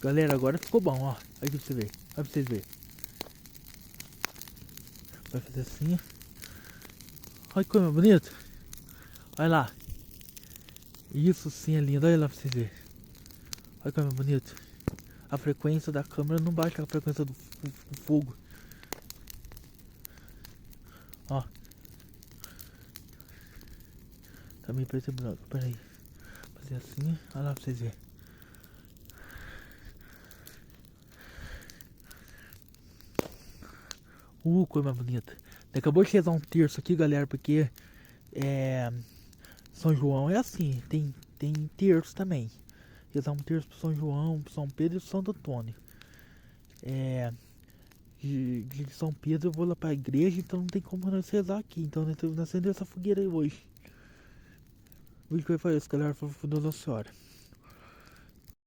Galera, agora ficou bom, ó. Aí pra você ver. Olha pra vocês verem. Vai fazer assim. Olha que coisa bonita. Olha lá. Isso sim é lindo. Olha lá pra vocês verem. Olha que coisa bonita. A frequência da câmera não baixa a frequência do fogo. Ó. Tá meio preto e branco. Pera aí. Fazer assim. Olha lá pra vocês verem. Coisa mais bonita. Acabou de rezar um terço aqui, galera, porque São João é assim, tem terço também. Rezar um terço pro São João, pro São Pedro e pro Santo Antônio. De São Pedro eu vou lá pra igreja, então não tem como nós rezar aqui. Então nós temos acender essa fogueira aí hoje. O vídeo que vai fazer isso, galera, foi Nossa Senhora.